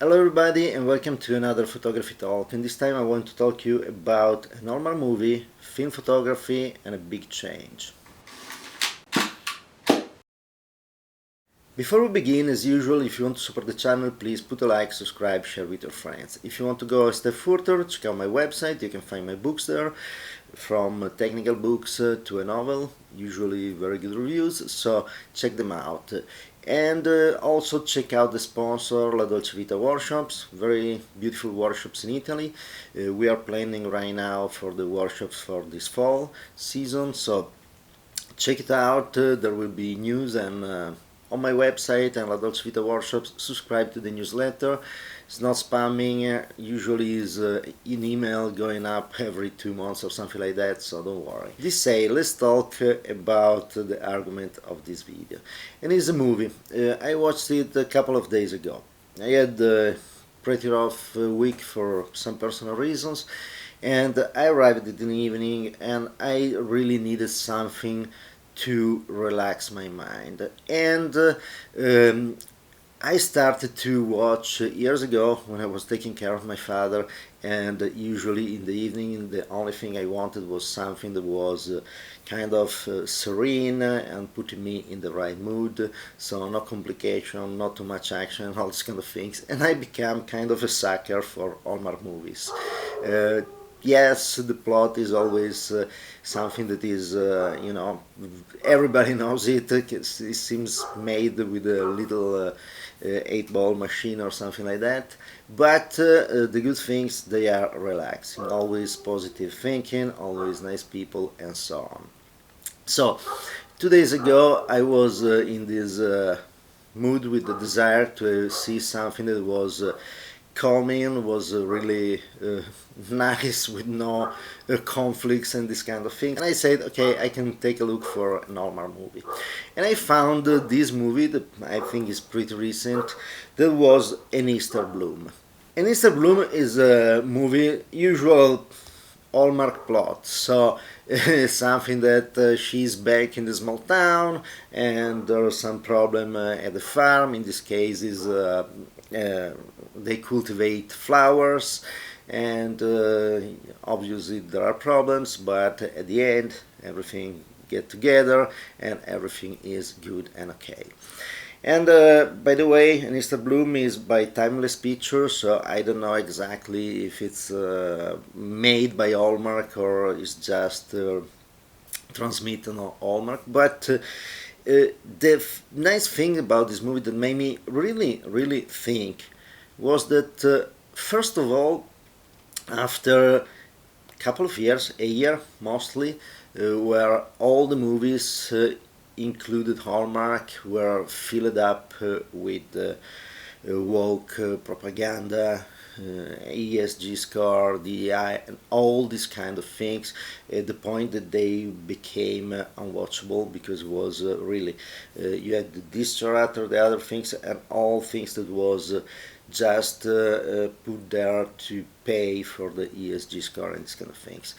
Hello everybody and welcome to another photography talk, and this time I want to talk to you about a normal movie, film photography and a big change. Before we begin, as usual, if you want to support the channel, please put a like, subscribe, share with your friends. If you want to go a step further, check out my website, you can find my books there, from technical books to a novel, usually very good reviews, so check them out. And also check out the sponsor, La Dolce Vita Workshops, very beautiful workshops in Italy. We are planning right now for the workshops for this fall season, so check it out. There will be news and on my website and La Dolce Vita Workshops. Subscribe to the newsletter. It's not spamming, usually is an email going up every 2 months or something like that, so don't worry. This say, let's talk about the argument of this video. And it's a movie. I watched it a couple of days ago. I had a pretty rough week for some personal reasons, and I arrived in the evening and I really needed something to relax my mind. And I started to watch years ago when I was taking care of my father, and usually in the evening the only thing I wanted was something that was kind of serene and putting me in the right mood, so no complication, not too much action, all these kind of things, and I became kind of a sucker for Hallmark movies. Yes, the plot is always something that is, everybody knows it. It seems made with a little 8-ball machine or something like that. But the good things, they are relaxing, always positive thinking, always nice people, and so on. So, 2 days ago, I was in this mood with the desire to see something that was calming, was really nice, with no conflicts and this kind of thing. And I said, okay, I can take a look for a normal movie. And I found this movie that I think is pretty recent, that was An Easter Bloom. An Easter Bloom is a movie, usual Hallmark plot, so something that she's back in the small town and there's some problem at the farm. In this case is they cultivate flowers, and obviously there are problems, but at the end everything get together and everything is good and okay. And by the way, An Easter Bloom is by Timeless Pictures, so I don't know exactly if it's made by Hallmark or is just transmitted on Hallmark. But the nice thing about this movie that made me really think was that first of all, after a couple of years, a year mostly, where all the movies included Hallmark were filled up with woke propaganda, ESG score, DEI, and all these kind of things, at the point that they became unwatchable, because it was really, you had this chart or the other things, and all things that was just put there to pay for the ESG score and these kind of things.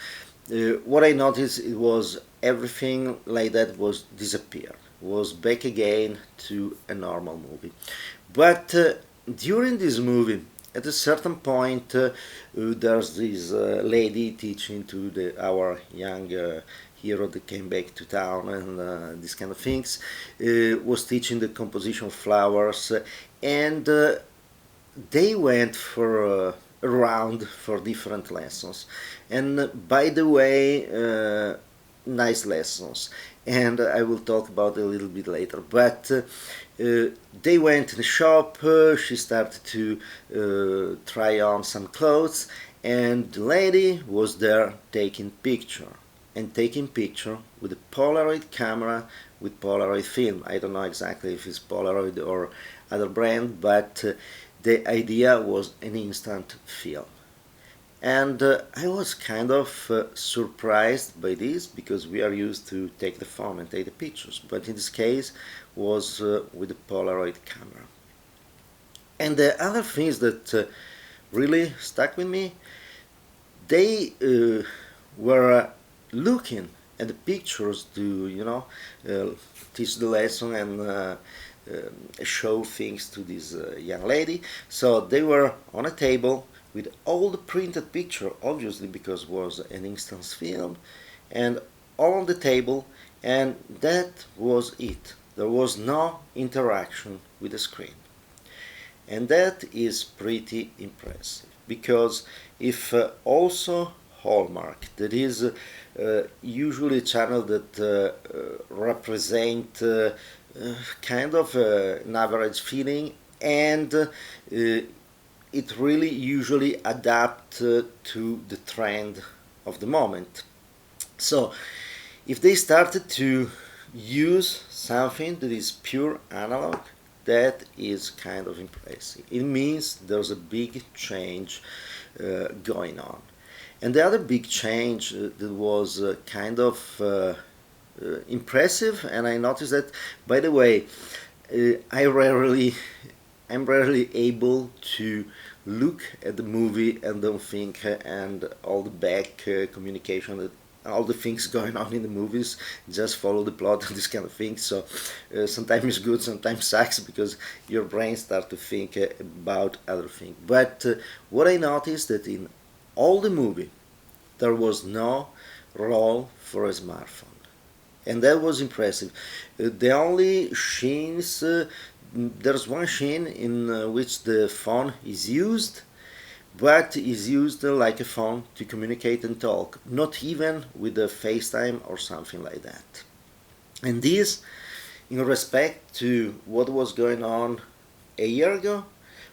What I noticed, it was everything like that was disappeared, was back again to a normal movie. But during this movie, at a certain point, there's this lady teaching to our young hero that came back to town and these kind of things, was teaching the composition of flowers, and they went for around for different lessons, and by the way, nice lessons, and I will talk about it a little bit later. But they went in the shop, she started to try on some clothes, and the lady was there taking picture with a Polaroid camera, with Polaroid film. I don't know exactly if it's Polaroid or other brand, but the idea was an instant film. And I was kind of surprised by this, because we are used to take the phone and take the pictures, but in this case was with the Polaroid camera. And the other things that really stuck with me, they were looking at the pictures to teach the lesson, and show things to this young lady. So they were on a table with all the printed picture, obviously because it was an instance film, and all on the table, and that was it. There was no interaction with the screen. And that is pretty impressive, because if also Hallmark, that is usually a channel that represent kind of an average feeling, and it really usually adapt to the trend of the moment. So if they started to use something that is pure analog, that is kind of impressive. It means there's a big change going on. And the other big change that was kind of impressive, and I noticed that, by the way, I'm rarely able to look at the movie and don't think and all the back communication that all the things going on in the movies, just follow the plot and this kind of thing. So sometimes it's good, sometimes sucks, because your brain starts to think about other things. But what I noticed that in all the movie there was no role for a smartphone, and that was impressive. The only scenes, there's one scene in which the phone is used, but is used like a phone to communicate and talk, not even with a FaceTime or something like that. And this, in respect to what was going on a year ago,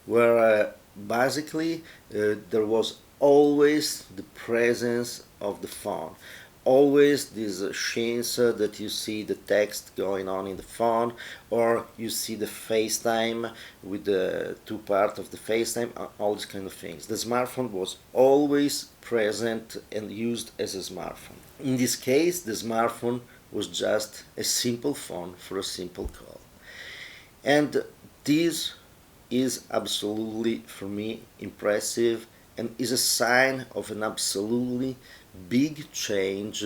where basically there was always the presence of the phone. Always these scenes that you see the text going on in the phone, or you see the FaceTime with the two parts of the FaceTime, all these kind of things. The smartphone was always present and used as a smartphone. In this case, the smartphone was just a simple phone for a simple call. And this is absolutely, for me, impressive, and is a sign of an absolutely big change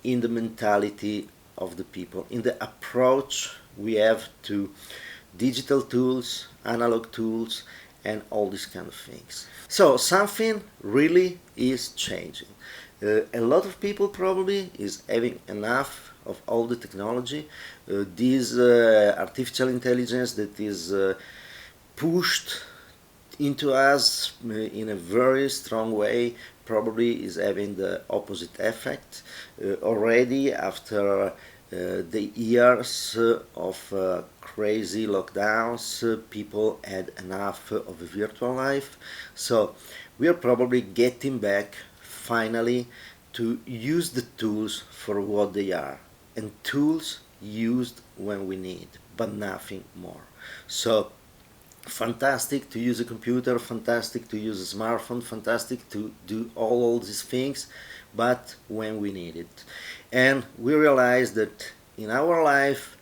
in the mentality of the people, in the approach we have to digital tools, analog tools, and all these kind of things. So something really is changing. A lot of people probably is having enough of all the technology, this artificial intelligence that is pushed into us in a very strong way, probably is having the opposite effect. Already after the years of crazy lockdowns, people had enough of a virtual life. So we are probably getting back finally to use the tools for what they are, and tools used when we need, but nothing more. So fantastic to use a computer, fantastic to use a smartphone, fantastic to do all these things, but when we need it. And we realize that in our life,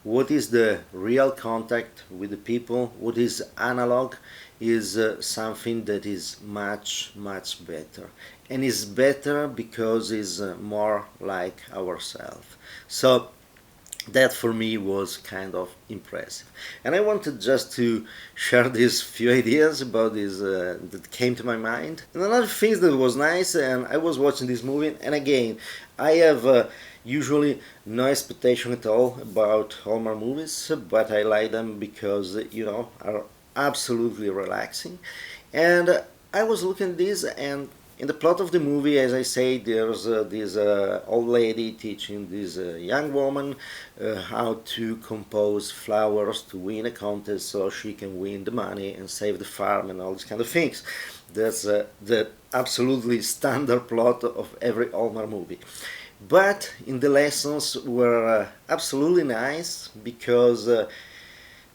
what is the real contact with the people, what is analog, is something that is much, much better. And is better because it's more like ourselves. So that for me was kind of impressive, and I wanted just to share these few ideas about this that came to my mind. And another thing that was nice, and I was watching this movie, and again, I have usually no expectation at all about Hallmark movies, but I like them because are absolutely relaxing. And I was looking at this, and in the plot of the movie, as I say, there's this old lady teaching this young woman how to compose flowers to win a contest so she can win the money and save the farm and all these kind of things. That's the absolutely standard plot of every Hallmark movie. But in the lessons were absolutely nice, because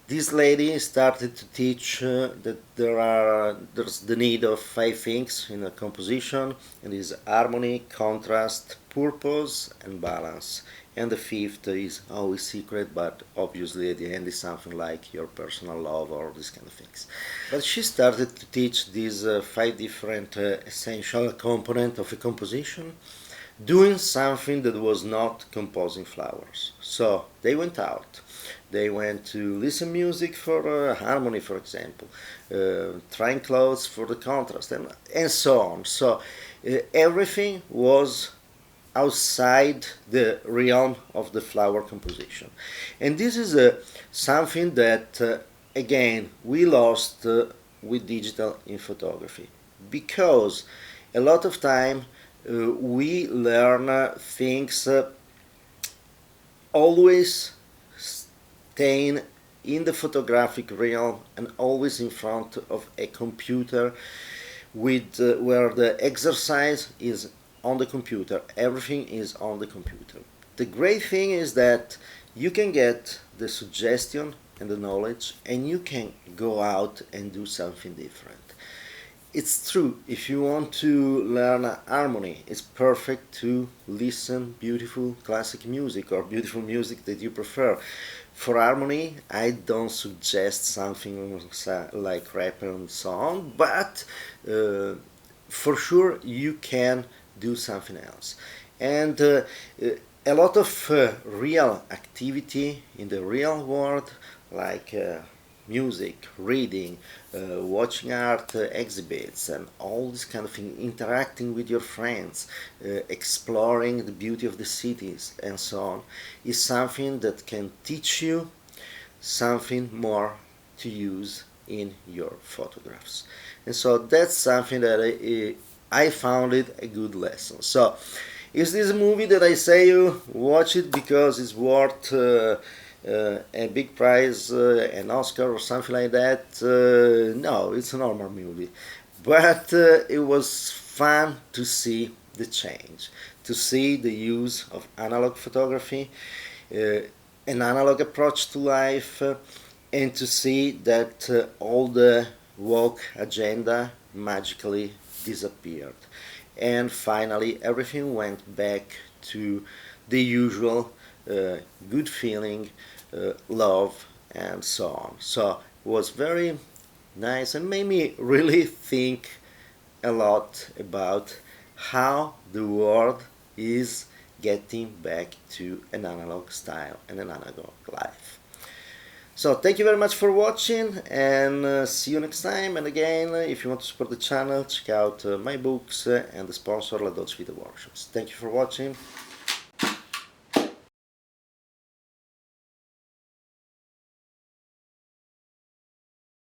this lady started to teach that there's the need of 5 things in a composition, and is harmony, contrast, purpose, and balance. And the 5th is always secret, but obviously at the end is something like your personal love or these kind of things. But she started to teach these 5 different essential components of a composition. doing something that was not composing flowers. So they went out. They went to listen music for harmony, for example, trying clothes for the contrast, and so on. So everything was outside the realm of the flower composition. And this is something that, again, we lost with digital in photography, because a lot of time we learn things always staying in the photographic realm and always in front of a computer, with where the exercise is on the computer. Everything is on the computer. The great thing is that you can get the suggestion and the knowledge, and you can go out and do something different. It's true, if you want to learn harmony, it's perfect to listen beautiful classic music or beautiful music that you prefer. For harmony, I don't suggest something like rap and so on, but for sure you can do something else. And a lot of real activity in the real world, like music, reading, watching art exhibits, and all this kind of thing, interacting with your friends, exploring the beauty of the cities, and so on, is something that can teach you something more to use in your photographs. And so that's something that I found it a good lesson. So, is this a movie that I say you watch it because it's worth a big prize, an Oscar or something like that? No, it's a normal movie. But it was fun to see the change, to see the use of analog photography, an analog approach to life, and to see that all the woke agenda magically disappeared. And finally, everything went back to the usual good feeling, love, and so on. So it was very nice and made me really think a lot about how the world is getting back to an analog style and an analog life. So thank you very much for watching, and see you next time. And again, if you want to support the channel, check out my books and the sponsor La Dolce Vita Workshops. Thank you for watching.